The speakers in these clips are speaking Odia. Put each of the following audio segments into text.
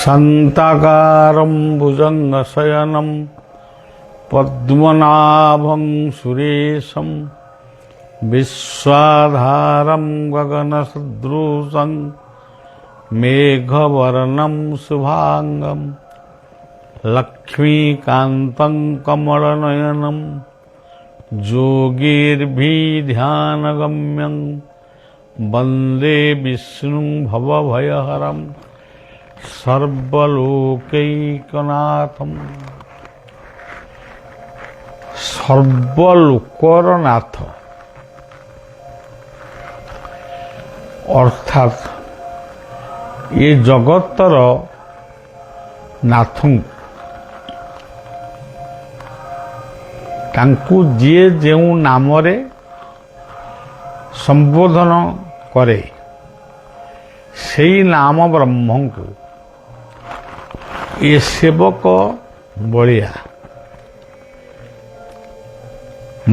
शान्ताकारं भुजङ्गशयनं पद्मनाभं सुरेशं विश्वाधारं गगनसदृशं मेघवर्णं शुभांगं लक्ष्मीकान्तं कमलनयनं योगिर्भिध्यानगम्यं वन्दे विष्णुं भवभयहरं सर्वलोकैकनाथं। सर्वलोकर नाथ अर्थात ये जगतर नाथ तांकु जीए जेउ नामरे संबोधन करे सेई नाम ब्रह्म को ये सेवक बलिया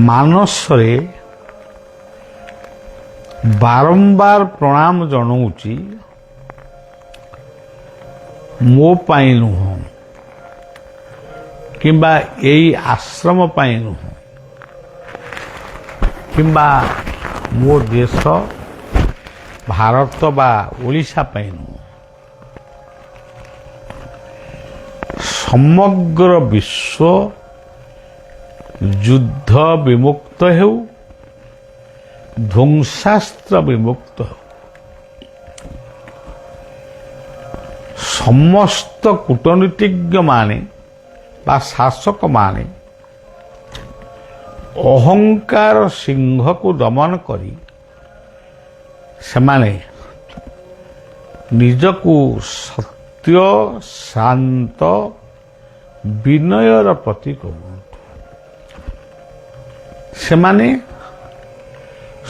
मानसरे बारंबार प्रणाम जनाऊँची मो पाई नुह किंबा यही आश्रम पाई नुह किंबा मो देश भारत बा ओडिशा पाई नुह समग्र विश्व युद्ध विमुक्त हो ध्वंसास्त्र विमुक्त हो समस्त कूटनीतिज्ञ माने बा शासक माने अहंकार सिंह को दमन करी सेमाने निजकु सत्य शांत विनयर प्रतीक सेमाने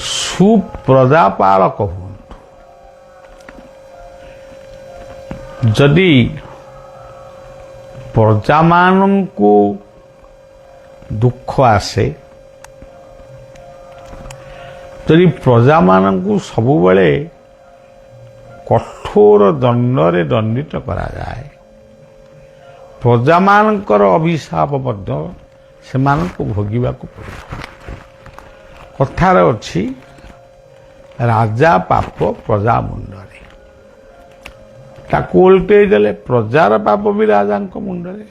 सुप्रजापालक हूँ। जदि प्रजा मानंकु दुख आसे जदि प्रजा मानंकु सबुबले कठोर दंडरे दंडित करा जाए प्रजा मानकर अभिशाप मध्य सेमानंकु भोगिबाकु पड़े। कथार अछि राजा पाप प्रजा मुंडरे ताकू उल्टे देले प्रजार पाप भी राजा मुंडरे।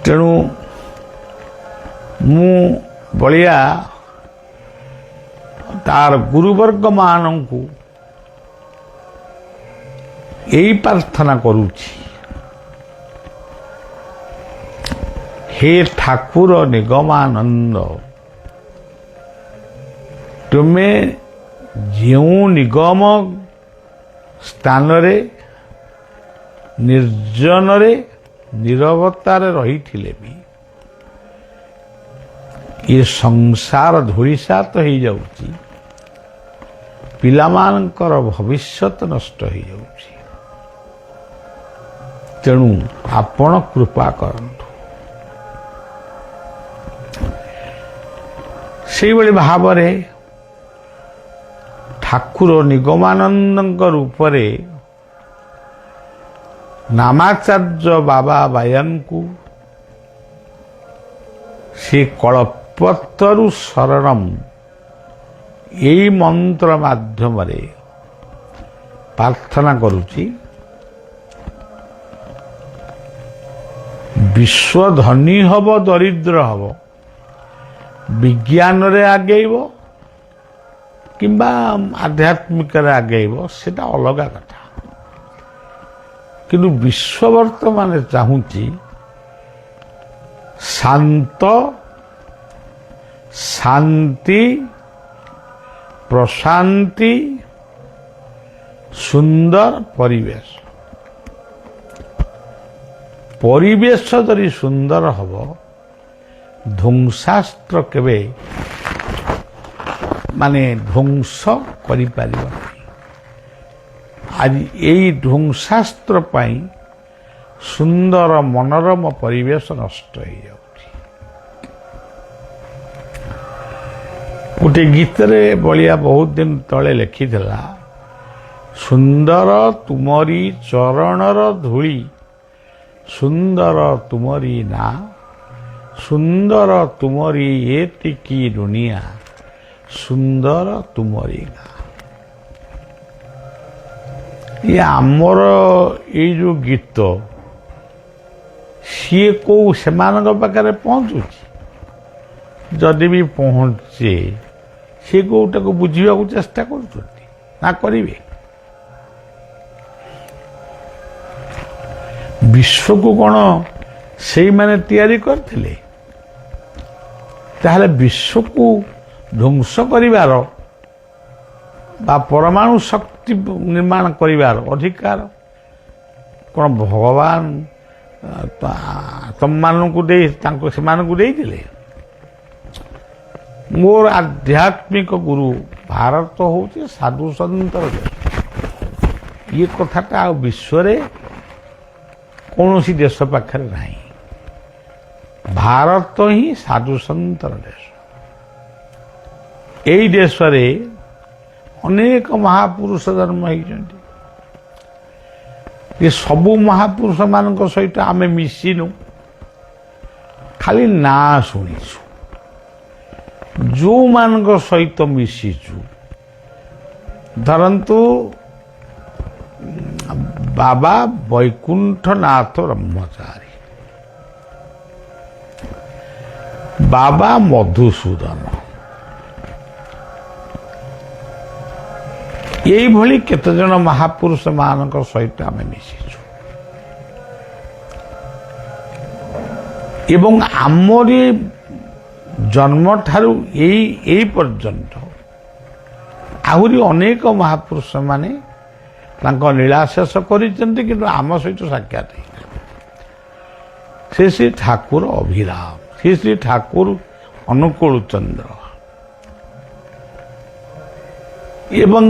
तेणु मु बलिया तार गुरुवर्ग मानंकु यही प्रार्थना करूची हे ठाकुर निगमानंद तुमे जो निगम स्थान रे निर्जन रे निरवतार रही थिले भी ये संसार धूलिसात हो जाउची पिलामानकर भविष्यत नष्ट हो जाउची। तेणु आपण कृपा करंतु। से भाव ठाकुर निगमानंद रूपरे नामाचार्य बाबा बायन को से कल्पतरु शरणम यही मंत्र माध्यम प्रार्थना करुची विश्व धनी हब दरिद्र हब विज्ञान रे आगेब किंबा आध्यात्मिक रे आगेब सेटा अलग कथा किंतु विश्व वर्तमान चाहूची शांत शांति प्रशांति सुंदर परिवेश परिवेश जदि सुंदर हब ध्वंसास्त्र केवे माने ध्वंस करि पारिबो नहीं। आज यही ध्वंसास्त्र पाई सुंदर मनोरम परिवेश नष्ट हो जाउछि। गोटे गीत रे बलिया बहुत दिन तले लिखी ସୁନ୍ଦର ତୁମରି ଚରଣର ଧୂଳି, ସୁନ୍ଦର ତୁମରି ନା, ସୁନ୍ଦର ତୁମରି ଏତିକି ଦୁନିଆ, ସୁନ୍ଦର ତୁମରି ଗାଁ। ଇଏ ଆମର ଏଇ ଯୋଉ ଗୀତ ସିଏ କୋଉ ସେମାନଙ୍କ ପାଖରେ ପହଞ୍ଚୁଛି? ଯଦି ବି ପହଞ୍ଚେ ସିଏ କୋଉଟାକୁ ବୁଝିବାକୁ ଚେଷ୍ଟା କରୁଛନ୍ତି ନା କରିବେ? ବିଶ୍ୱକୁ କ'ଣ ସେଇମାନେ ତିଆରି କରିଥିଲେ? ତାହେଲେ ବିଶ୍ୱକୁ ଧ୍ୱଂସ କରିବାର ବା ପରମାଣୁ ଶକ୍ତି ନିର୍ମାଣ କରିବାର ଅଧିକାର କ'ଣ ଭଗବାନ ତମମାନଙ୍କୁ ଦେଇ ସେମାନଙ୍କୁ ଦେଇଥିଲେ? ମୋର ଆଧ୍ୟାତ୍ମିକ ଗୁରୁ ଭାରତ ହେଉଛି ସାଧୁ ସନ୍ତର ଦେଶ। ଇଏ କଥାଟା ଆଉ ବିଶ୍ୱରେ କୌଣସି ଦେଶ ପାଖରେ ନାହିଁ। ଭାରତ ହିଁ ସାଧୁ ସନ୍ତର ଦେଶ। ଏଇ ଦେଶରେ ଅନେକ ମହାପୁରୁଷ ଜନ୍ମ ହେଇଛନ୍ତି। ଏ ସବୁ ମହାପୁରୁଷ ମାନଙ୍କ ସହିତ ଆମେ ମିଶିନୁ, ଖାଲି ନାଁ ଶୁଣିଛୁ। ଯେଉଁମାନଙ୍କ ସହିତ ମିଶିଛୁ, ଧରନ୍ତୁ ବାବା ବୈକୁଣ୍ଠନାଥ ବ୍ରହ୍ମଚାରୀ, ବାବା ମଧୁସୂଦନ, ଏଇଭଳି କେତେଜଣ ମହାପୁରୁଷ ମାନଙ୍କ ସହିତ ଆମେ ମିଶିଛୁ। ଏବଂ ଆମରି ଜନ୍ମଠାରୁ ଏଇ ପର୍ଯ୍ୟନ୍ତ ଆହୁରି ଅନେକ ମହାପୁରୁଷ ମାନେ ତାଙ୍କ ଲୀଳା ଶେଷ କରିଛନ୍ତି, କିନ୍ତୁ ଆମ ସହିତ ସାକ୍ଷାତ ହେଇନି। ସେ ଶ୍ରୀ ଠାକୁର ଅଭିରାମ, ଶ୍ରୀ ଶ୍ରୀ ଠାକୁର ଅନୁକୂଳ ଚନ୍ଦ୍ର ଏବଂ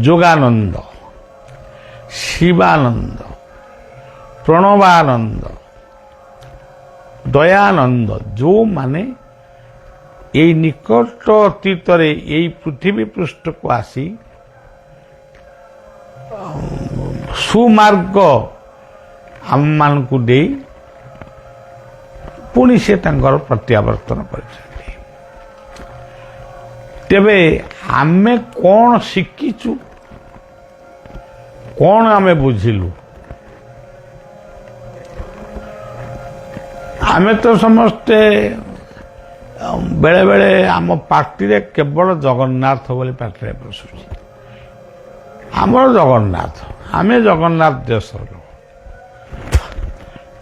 ଯୋଗାନନ୍ଦ, ଶିବାନନ୍ଦ, ପ୍ରଣବାନନ୍ଦ, ଦୟାନନ୍ଦ, ଯେଉଁମାନେ ଏଇ ନିକଟ ଅତୀତରେ ଏଇ ପୃଥିବୀ ପୃଷ୍ଠକୁ ଆସି ସୁମାର୍ଗ ଆମମାନଙ୍କୁ ଦେଇ ପୁଣି ସେ ତାଙ୍କର ପ୍ରତ୍ୟାବର୍ତ୍ତନ କରିଛନ୍ତି। ତେବେ ଆମେ କ'ଣ ଶିଖିଛୁ, କ'ଣ ଆମେ ବୁଝିଲୁ? ଆମେ ତ ସମସ୍ତେ ବେଳେବେଳେ ଆମ ପାଟିରେ କେବଳ ଜଗନ୍ନାଥ ବୋଲି ପାଟିରେ ପଶୁଛି। ଆମର ଜଗନ୍ନାଥ, ଆମେ ଜଗନ୍ନାଥ ଦେଶର ଲୋକ।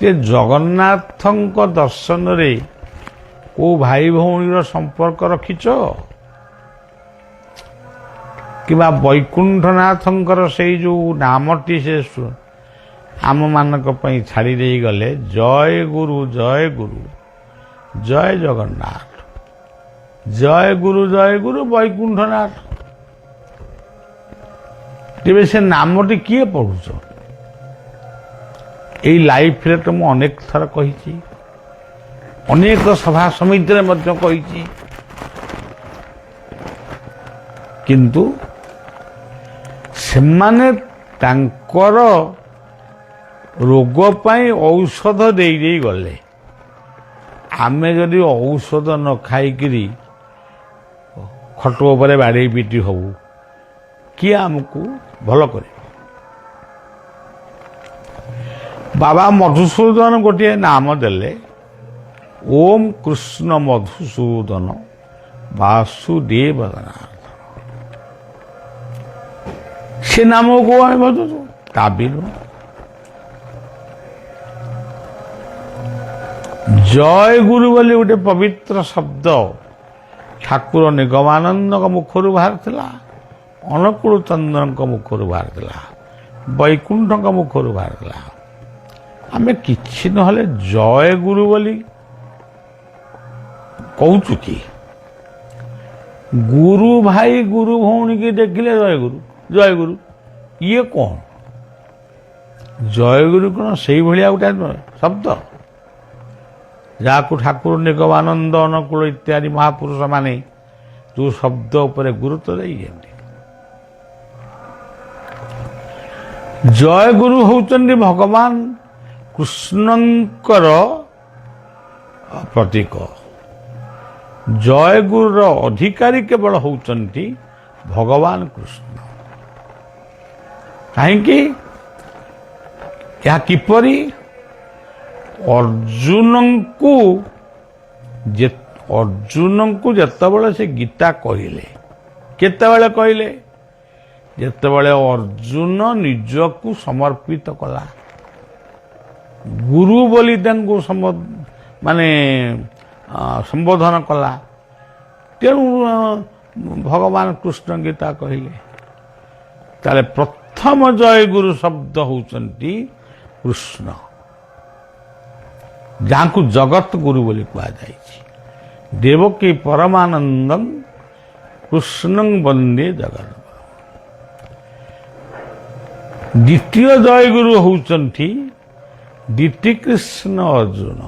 ଯେ ଜଗନ୍ନାଥଙ୍କ ଦର୍ଶନରେ କୋଉ ଭାଇ ଭଉଣୀର ସମ୍ପର୍କ ରଖିଛ? କିମ୍ବା ବୈକୁଣ୍ଠନାଥଙ୍କର ସେଇ ଯୋଉ ନାମଟି ସେ ଆମମାନଙ୍କ ପାଇଁ ଛାଡ଼ି ଦେଇଗଲେ, ଜୟ ଗୁରୁ ଜୟ ଗୁରୁ ଜୟ ଜଗନ୍ନାଥ, ଜୟ ଗୁରୁ ବୈକୁଣ୍ଠନାଥ। ତେବେ ସେ ନାମଟି କିଏ ପଢୁଛ? ଏଇ ଲାଇଫରେ ତ ମୁଁ ଅନେକ ଥର କହିଛି, ଅନେକ ସଭା ସମିତିରେ ମଧ୍ୟ କହିଛି, କିନ୍ତୁ ସେମାନେ ତାଙ୍କର ରୋଗ ପାଇଁ ଔଷଧ ଦେଇ ଗଲେ। ଆମେ ଯଦି ଔଷଧ ନ ଖାଇକିରି ଖଟ ଉପରେ ବାଡ଼େଇ ପିଟି ହବୁ, କିଏ ଆମକୁ ଭଲ କରିବ? ବାବା ମଧୁସୂଦନ ଗୋଟିଏ ନାମ ଦେଲେ, ଓମ୍ କୃଷ୍ଣ ମଧୁସୂଦନ ବାସୁଦେବ ଜନାର୍ଦ୍ଦନ। ସେ ନାମକୁ ଆମେ ବଦଳୁ ତା ବି ନୁହଁ। ଜୟ ଗୁରୁ ବୋଲି ଗୋଟେ ପବିତ୍ର ଶବ୍ଦ ଠାକୁର ନିଗମାନନ୍ଦଙ୍କ ମୁଖରୁ ବାହାରିଥିଲା, ଅନୁକୂଳ ଚନ୍ଦ୍ରଙ୍କ ମୁଖରୁ ବାହାରିଥିଲା, ବୈକୁଣ୍ଠଙ୍କ ମୁଖରୁ ବାହାରିଥିଲା। ଆମେ କିଛି ନହେଲେ ଜୟ ଗୁରୁ ବୋଲି କହୁଛୁ କି? ଗୁରୁ ଭାଇ ଗୁରୁ ଭଉଣୀକି ଦେଖିଲେ ଜୟ ଗୁରୁ ଇଏ କ'ଣ? ଜୟ ଗୁରୁ କ'ଣ ସେଇଭଳିଆ ଗୋଟେ ଶବ୍ଦ ଯାହାକୁ ଠାକୁର ନିଗମାନନ୍ଦ, ଅନୁକୂଳ ଇତ୍ୟାଦି ମହାପୁରୁଷ ମାନେ ଯୋଉ ଶବ୍ଦ ଉପରେ ଗୁରୁତ୍ୱ ଦେଇଛନ୍ତି? ଜୟଗୁରୁ ହେଉଛନ୍ତି ଭଗବାନ କୃଷ୍ଣଙ୍କର ପ୍ରତୀକ। ଜୟଗୁରୁର ଅଧିକାରୀ କେବଳ ହେଉଛନ୍ତି ଭଗବାନ କୃଷ୍ଣ। କାହିଁକି? ଏହା କିପରି? ଅର୍ଜୁନଙ୍କୁ ଯେତେବେଳେ ସେ ଗୀତା କହିଲେ, କେତେବେଳେ କହିଲେ? ଯେତେବେଳେ ଅର୍ଜୁନ ନିଜକୁ ସମର୍ପିତ କଲା, ଗୁରୁ ବୋଲି ତାଙ୍କୁ ସମ୍ବୋଧନ କଲା, ତେଣୁ ଭଗବାନ କୃଷ୍ଣ ଗୀତା କହିଲେ। ତାହେଲେ ପ୍ରଥମ ଜୟଗୁରୁ ଶବ୍ଦ ହେଉଛନ୍ତି କୃଷ୍ଣ, ଯାହାଙ୍କୁ ଜଗତ ଗୁରୁ ବୋଲି କୁହାଯାଇଛି। ଦେବକୀ ପରମାନନ୍ଦଂ କୃଷ୍ଣଂ ବନ୍ଦେ ଜଗତ। ଦ୍ୱିତୀୟ ଜୟଗୁରୁ ହେଉଛନ୍ତି ଦ୍ୱିତୀକୃଷ୍ଣ ଅର୍ଜୁନ।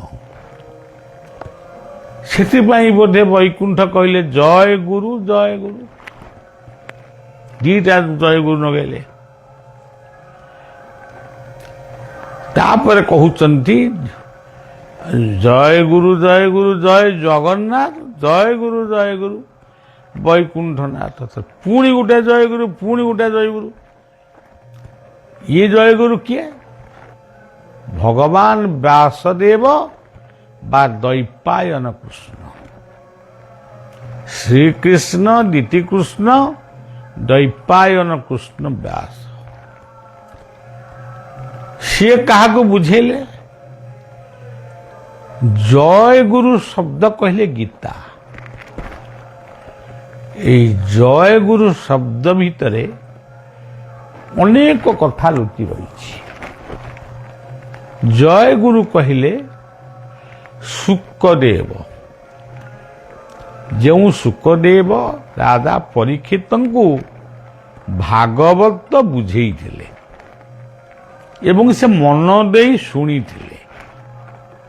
ସେଥିପାଇଁ ବୋଧେ ବୈକୁଣ୍ଠ କହିଲେ ଜୟ ଗୁରୁ ଜୟ ଗୁରୁ, ଦିଟା ଜୟଗୁରୁ ଲଗେଇଲେ। ତାପରେ କହୁଛନ୍ତି ଜୟ ଗୁରୁ ଜୟ ଗୁରୁ ଜୟ ଜଗନ୍ନାଥ, ଜୟ ଗୁରୁ ବୈକୁଣ୍ଠନାଥ। ପୁଣି ଗୋଟେ ଜୟଗୁରୁ, ପୁଣି ଗୋଟେ ଜୟଗୁରୁ। ଇଏ ଜୟଗୁରୁ କିଏ? ଭଗବାନ ବ୍ୟାସଦେବ ବା ଦୈପାୟନ କୃଷ୍ଣ। ଶ୍ରୀକୃଷ୍ଣ ଦ୍ୱିତୀକୃଷ୍ଣ, ଦୈପାୟନ କୃଷ୍ଣ ବ୍ୟାସ। ସିଏ କାହାକୁ ବୁଝେଇଲେ? ଜୟଗୁରୁ ଶବ୍ଦ କହିଲେ ଗୀତା। এই ଜୟଗୁରୁ ଶବ୍ଦ ଭିତରେ ଅନେକ କଥା ଲୁଚି ରହିଛି। ଜୟଗୁରୁ କହିଲେ ଶୁକଦେବ, ଯେଉଁ ଶୁକଦେବ ରାଜା ପରୀକ୍ଷିତଙ୍କୁ ଭାଗବତ ବୁଝେଇଥିଲେ ଏବଂ ସେ ମନ ଦେଇ ଶୁଣିଥିଲେ,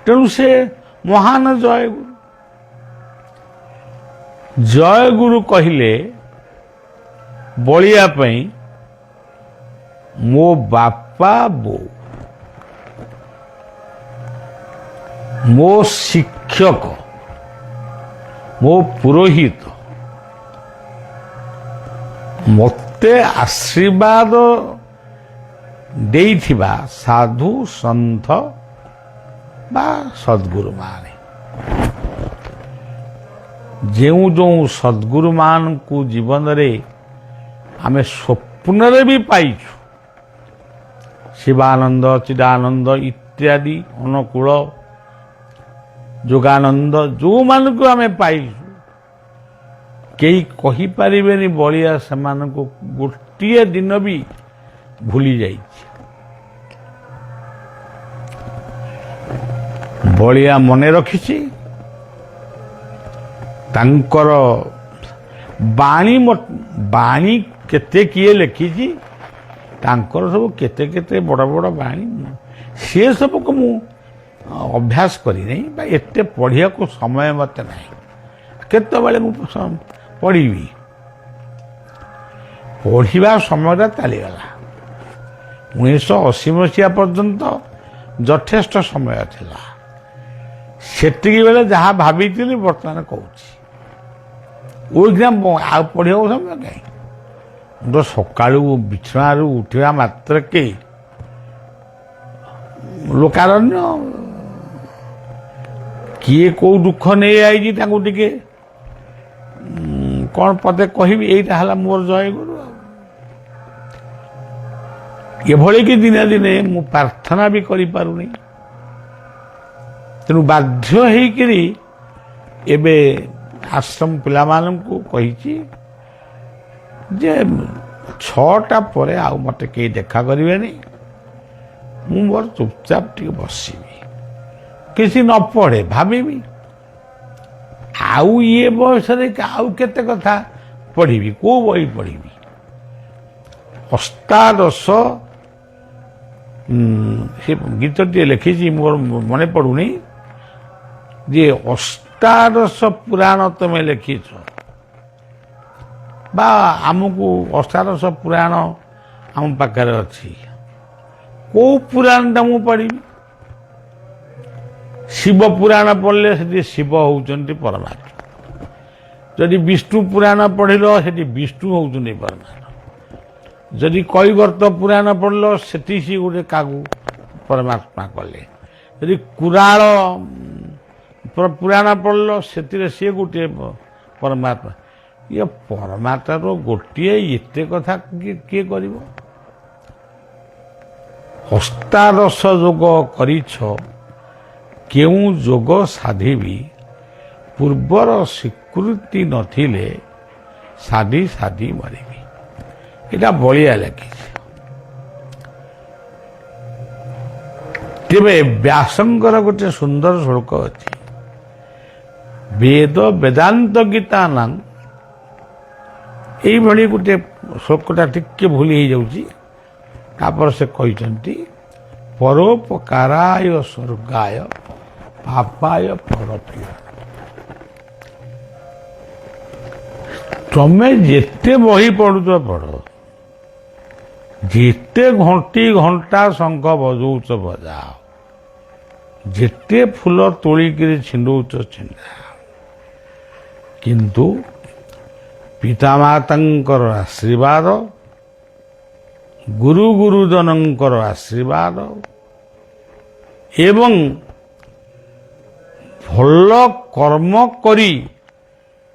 ତେଣୁ ସେ ମହାନ ଜୟଗୁରୁ। ଜୟଗୁରୁ କହିଲେ ବଳିଆ ପାଇଁ ମୋ ବାପା ବୋଉ, ମୋ ଶିକ୍ଷକ, ମୋ ପୁରୋହିତ, ମୋତେ ଆଶୀର୍ବାଦ ଦେଇଥିବା ସାଧୁ ସନ୍ଥ ବା ସଦ୍ଗୁରୁମାନେ, ଯେଉଁ ଯେଉଁ ସଦ୍ଗୁରୁମାନଙ୍କୁ ଜୀବନରେ ଆମେ ସ୍ୱପ୍ନରେ ବି ପାଇଛୁ, ଶିବାନନ୍ଦ, ଚିଦାନନ୍ଦ ଇତ୍ୟାଦି, ଅନୁକୂଳ, ଯୋଗାନନ୍ଦ, ଯେଉଁମାନଙ୍କୁ ଆମେ ପାଇଛୁ, କେହି କହିପାରିବେନି ବଳିଆ ସେମାନଙ୍କୁ ଗୋଟିଏ ଦିନ ବି ଭୁଲି ଯାଇଛି। ବଳିଆ ମନେ ରଖିଛି ତାଙ୍କର ବାଣୀ କେତେ କିଏ ଲେଖିଛି, ତାଙ୍କର ସବୁ କେତେ କେତେ ବଡ଼ ବଡ଼ ବାଣୀ, ସେ ସବୁକୁ ମୁଁ ଅଭ୍ୟାସ କରିନାହିଁ ବା ଏତେ ପଢ଼ିବାକୁ ସମୟ ମୋତେ ନାହିଁ। କେତେବେଳେ ମୁଁ ପଢ଼ିବି? ପଢ଼ିବା ସମୟଟା ଚାଲିଗଲା। 1980 ମସିହା ପର୍ଯ୍ୟନ୍ତ ଯଥେଷ୍ଟ ସମୟ ଥିଲା। ସେତିକି ବେଳେ ଯାହା ଭାବିଥିଲି ବର୍ତ୍ତମାନ କହୁଛି। ଆଉ ପଢ଼ିବାକୁ ସମୟ କାହିଁ? ତ ସକାଳୁ ବିଛଣାରୁ ଉଠିବା ମାତ୍ରକେ ଲୋକାରଣ୍ୟ, କିଏ କୋଉ ଦୁଃଖ ନେଇ ଆଇଛି ତାଙ୍କୁ ଟିକେ କ'ଣ ପଦେ କହିବି, ଏଇଟା ହେଲା ମୋର ଜୟଗୁରୁ। ଏଭଳି କି ଦିନେ ଦିନେ ମୁଁ ପ୍ରାର୍ଥନା ବି କରିପାରୁନି। ତେଣୁ ବାଧ୍ୟ ହେଇକିରି ଏବେ ଆଶ୍ରମ ପିଲାମାନଙ୍କୁ କହିଛି ଯେ 6ଟା ପରେ ଆଉ ମୋତେ କେହି ଦେଖା କରିବେନି, ମୁଁ ମୋର ଚୁପଚାପ ଟିକେ ବସିବି, କିଛି ନ ପଢ଼େ, ଭାବିବି। ଆଉ ଇଏ ବୟସରେ ଆଉ କେତେ କଥା ପଢ଼ିବି, କୋଉ ବହି ପଢ଼ିବି? ଅଷ୍ଟାଦଶ ସେ ଗୀତଟିଏ ଲେଖିଛି, ମୋର ମନେ ପଡ଼ୁନି, ଯେ ଅଷ୍ଟାଦଶ ପୁରାଣ ତମେ ଲେଖିଛ, ବା ଆମକୁ ଅଷ୍ଟାଦଶ ପୁରାଣ ଆମ ପାଖରେ ଅଛି, କୋଉ ପୁରାଣଟା ମୁଁ ପଢ଼ିବି? ଶିବ ପୁରାଣ ପଢ଼ିଲେ ସେଠି ଶିବ ହେଉଛନ୍ତି ପରମାତ୍ମା। ଯଦି ବିଷ୍ଣୁ ପୁରାଣ ପଢ଼ିଲ ସେଠି ବିଷ୍ଣୁ ହେଉଛନ୍ତି ପରମାତ୍ମା। ଯଦି କୈବର୍ତ୍ତ ପୁରାଣ ପଢ଼ିଲ ସେଠି ସିଏ ଗୋଟେ କାହାକୁ ପରମାତ୍ମା କଲେ। ଯଦି କୁରାଳ ପୁରାଣ ପଢ଼ିଲ ସେଥିରେ ସିଏ ଗୋଟିଏ ପରମାତ୍ମା। ଇଏ ପରମାତ୍ମାର ଗୋଟିଏ ଏତେ କଥା କିଏ କରିବ? ହସ୍ତାଦଶ ଯୋଗ କରିଛ କେଉଁ ଯୋଗ ସାଧିବି, ପୂର୍ବର ସ୍ୱୀକୃତି ନଥିଲେ ସାଧି ସାଧି ମରିବି। ଏଇଟା ବଳିଆ ଲେଖିଛି। ତେବେ ବ୍ୟାସଙ୍କର ଗୋଟେ ସୁନ୍ଦର ଶ୍ଲୋକ ଅଛି, ବେଦ ବେଦାନ୍ତ ଗୀତା ନାମ। ଏଇଭଳି ଗୋଟେ ଶ୍ଲୋକଟା ଟିକେ ଭୁଲ ହେଇଯାଉଛି। ତାପରେ ସେ କହିଛନ୍ତି ପରୋପକାରାୟ ସ୍ୱର୍ଗାୟ ପାପାୟ ପରପ୍ରିୟ। ତମେ ଯେତେ ବହି ପଢୁଛ ପଢ, ଯେତେ ଘଣ୍ଟି ଘଣ୍ଟା ଶଙ୍ଖ ବଜଉଛ ବଜାଅ, ଯେତେ ଫୁଲ ତୋଳିକିରି ଛିଣ୍ଡଉଛ ଛିଣ୍ଡାଅ, କିନ୍ତୁ ପିତାମାତାଙ୍କର ଆଶୀର୍ବାଦ, ଗୁରୁ ଗୁରୁଜନଙ୍କର ଆଶୀର୍ବାଦ ଏବଂ ଭଲ କର୍ମ କରି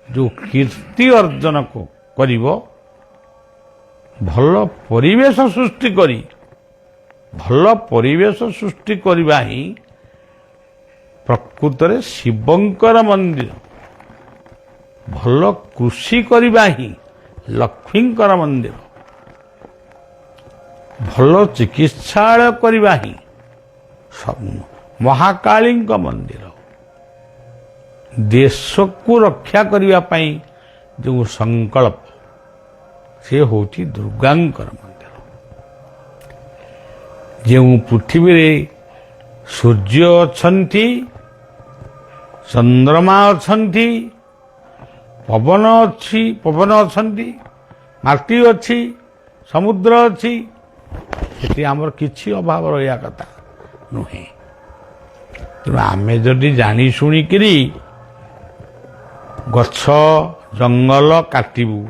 ଯେଉଁ କୀର୍ତ୍ତି ଅର୍ଜନ କରିବ, ଭଲ ପରିବେଶ ସୃଷ୍ଟି କରିବା ହିଁ ପ୍ରକୃତରେ ଶିବଙ୍କର ମନ୍ଦିର। ଭଲ କୃଷି କରିବା ହିଁ ଲକ୍ଷ୍ମୀଙ୍କର ମନ୍ଦିର। ଭଲ ଚିକିତ୍ସାଳୟ କରିବା ହିଁ ମହାକାଳୀଙ୍କ ମନ୍ଦିର। ଦେଶକୁ ରକ୍ଷା କରିବା ପାଇଁ ଯେଉଁ ସଂକଳ୍ପ, ସେ ହେଉଛି ଦୁର୍ଗାଙ୍କର ମନ୍ଦିର। ଯେଉଁ ପୃଥିବୀରେ ସୂର୍ଯ୍ୟ ଅଛନ୍ତି, ଚନ୍ଦ୍ରମା ଅଛନ୍ତି, ପବନ ଅଛନ୍ତି, ମାଟି ଅଛି, ସମୁଦ୍ର ଅଛି, ସେଠି ଆମର କିଛି ଅଭାବ ରହିବା କଥା ନୁହେଁ। ତେଣୁ ଆମେ ଯଦି ଜାଣି ଶୁଣିକିରି ଗଛ ଜଙ୍ଗଲ କାଟିବୁ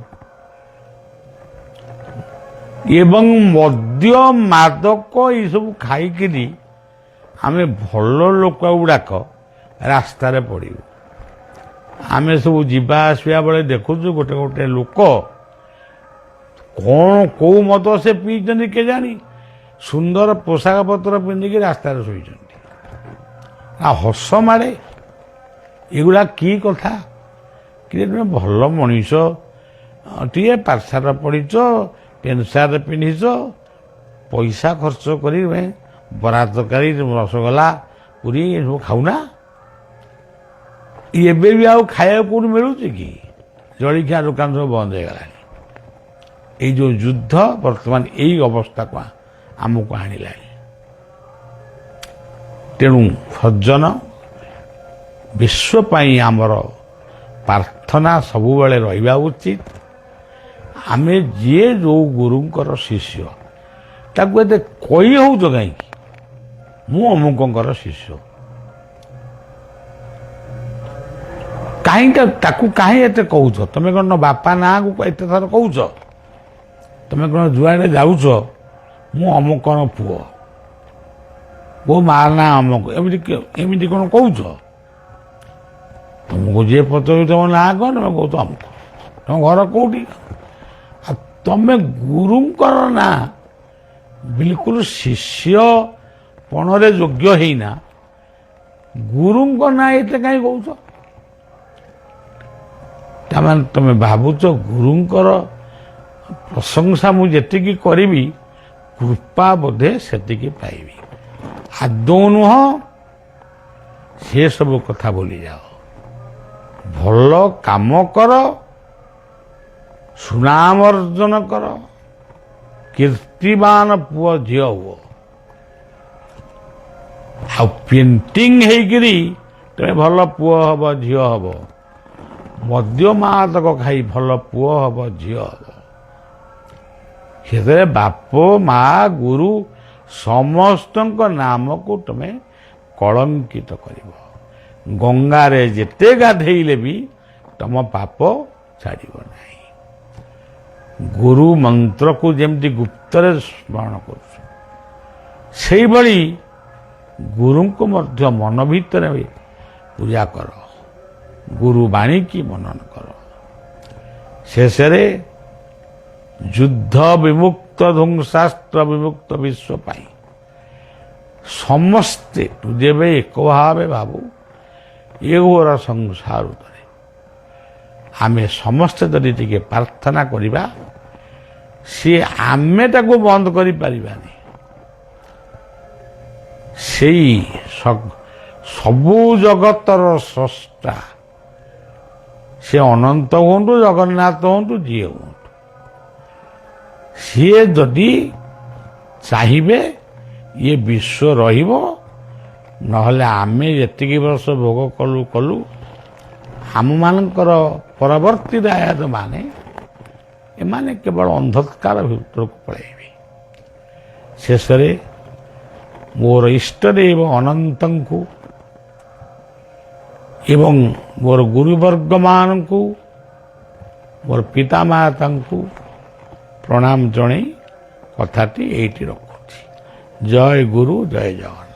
ଏବଂ ମଦ୍ୟ ମାଦକ ଏସବୁ ଖାଇକିରି ଆମେ ଭଲ ଲୋକ ଗୁଡ଼ାକ ରାସ୍ତାରେ ପଡ଼ିବୁ। ଆମେ ସବୁ ଯିବା ଆସିବା ବେଳେ ଦେଖୁଛୁ ଗୋଟେ ଗୋଟେ ଲୋକ କ'ଣ କୋଉ ମଦ ସେ ପିଇଛନ୍ତି କେଜାଣି, ସୁନ୍ଦର ପୋଷାକ ପତ୍ର ପିନ୍ଧିକି ରାସ୍ତାରେ ଶୋଇଛନ୍ତି। ହସ ମାଡ଼େ। ଏଗୁଡ଼ା କି କଥା? କି ତୁମେ ଭଲ ମଣିଷ ଟିଏ, ପାଠଶାଠ ପଢ଼ିଛ, ପେଣ୍ଟ ସାର୍ଟ ପିନ୍ଧିଛ, ପଇସା ଖର୍ଚ୍ଚ କରି ବରା ତରକାରୀ, ରସଗୋଲା, ପୁରୀ ଏସବୁ ଖାଉନା? ଏବେ ବି ଆଉ ଖାଇବାକୁ କୋଉଠି ମିଳୁଛି କି? ଜଳଖିଆ ଦୋକାନ ସବୁ ବନ୍ଦ ହେଇଗଲାଣି। ଏଇ ଯେଉଁ ଯୁଦ୍ଧ ବର୍ତ୍ତମାନ ଏଇ ଅବସ୍ଥାକୁ ଆମକୁ ଆଣିଲାଣି। ତେଣୁ ସଜ୍ଜନ, ବିଶ୍ୱ ପାଇଁ ଆମର ପ୍ରାର୍ଥନା ସବୁବେଳେ ରହିବା ଉଚିତ। ଆମେ ଯିଏ ଯେଉଁ ଗୁରୁଙ୍କର ଶିଷ୍ୟ, ତାକୁ ଏତେ କହି ହେଉଛ କାହିଁକି ମୁଁ ଅମୁକଙ୍କର ଶିଷ୍ୟ? କାହିଁକି ତାକୁ କାହିଁ ଏତେ କହୁଛ? ତମେ କ'ଣ ବାପା ନାଁକୁ ଏତେ ଥର କହୁଛ? ତମେ କ'ଣ ଯୁଆଡ଼େ ଯାଉଛ ମୁଁ ଅମୁକର ପୁଅ, ମୋ ମା ନାଁ ଅମୁକ, ଏମିତି କ'ଣ କହୁଛ? ତମକୁ ଯିଏ ପଚାରୁଛି ତମ ନାଁ କ'ଣ, ତମେ କହୁଛ ଅମୁକ, ତମ ଘର କୋଉଠି? ଆଉ ତମେ ଗୁରୁଙ୍କର ନାଁ ବିଲକୁଲ ଶିଷ୍ୟପଣରେ ଯୋଗ୍ୟ ହେଇନା, ଗୁରୁଙ୍କ ନାଁ ଏତେ କାହିଁ କହୁଛ? ତାମାନେ ତମେ ଭାବୁଛ ଗୁରୁଙ୍କର ପ୍ରଶଂସା ମୁଁ ଯେତିକି କରିବି କୃପା ବୋଧେ ସେତିକି ପାଇବି। ଆଦୌ ନୁହଁ। ସେସବୁ କଥା ଭୁଲିଯାଅ। ଭଲ କାମ କର, ସୁନାମ ଅର୍ଜନ କର, କୀର୍ତ୍ତିମାନ ପୁଅ ଝିଅ ହୁଅ। ଆଉ ପେଣ୍ଟିଂ ହେଇକିରି ତମେ ଭଲ ପୁଅ ହବ ଝିଅ ହବ, ମଦ୍ୟ ମାଦକ ଖାଇ ଭଲ ପୁଅ ହବ ଝିଅ ହବ, ସେଥିରେ ବାପ ମା ଗୁରୁ ସମସ୍ତଙ୍କ ନାମକୁ ତୁମେ କଳଙ୍କିତ କରିବ। ଗଙ୍ଗାରେ ଯେତେ ଗାଧେଇଲେ ବି ତମ ପାପ ଛାଡ଼ିବ ନାହିଁ। ଗୁରୁ ମନ୍ତ୍ରକୁ ଯେମିତି ଗୁପ୍ତରେ ସ୍ମରଣ କରୁଛ, ସେଇଭଳି ଗୁରୁଙ୍କୁ ମଧ୍ୟ ମନ ଭିତରେ ପୂଜା କର, ଗୁରୁ ବାଣୀକି ମନନ କର। ଶେଷରେ ଯୁଦ୍ଧ ବିମୁକ୍ତ ଧ୍ୱଂସାସ୍ତ୍ର ବିମୁକ୍ତ ବିଶ୍ୱ ପାଇଁ ସମସ୍ତେ ତୁ ଯେବେ ଏକ ଭାବେ ଭାବୁ ଏ ଘୋର ସଂସାର ଉପରେ ଆମେ ସମସ୍ତେ ଯଦି ଟିକେ ପ୍ରାର୍ଥନା କରିବା, ସିଏ ଆମେ ତାକୁ ବନ୍ଦ କରିପାରିବାନି। ସେଇ ସବୁ ଜଗତର ସ୍ରଷ୍ଟା, ସେ ଅନନ୍ତ ହୁଅନ୍ତୁ, ଜଗନ୍ନାଥ ହୁଅନ୍ତୁ, ଯିଏ ହୁଅନ୍ତୁ, ସିଏ ଯଦି ଚାହିଁବେ ଇଏ ବିଶ୍ୱ ରହିବ, ନହେଲେ ଆମେ ଯେତିକି ବର୍ଷ ଭୋଗ କଲୁ ଆମମାନଙ୍କର ପରବର୍ତ୍ତୀ ଦାୟାଦ ମାନେ ଏମାନେ କେବଳ ଅନ୍ଧକାର ଭିତରକୁ ପଳାଇବେ। ଶେଷରେ ମୋର ଇଷ୍ଟଦେବ ଅନନ୍ତଙ୍କୁ ଏବଂ ମୋର ଗୁରୁବର୍ଗମାନଙ୍କୁ, ମୋର ପିତାମାତାଙ୍କୁ ପ୍ରଣାମ ଜଣାଇ କଥାଟି ଏଇଠି ରଖୁଛି। ଜୟ ଗୁରୁ, ଜୟ ଜଗନ୍ନାଥ।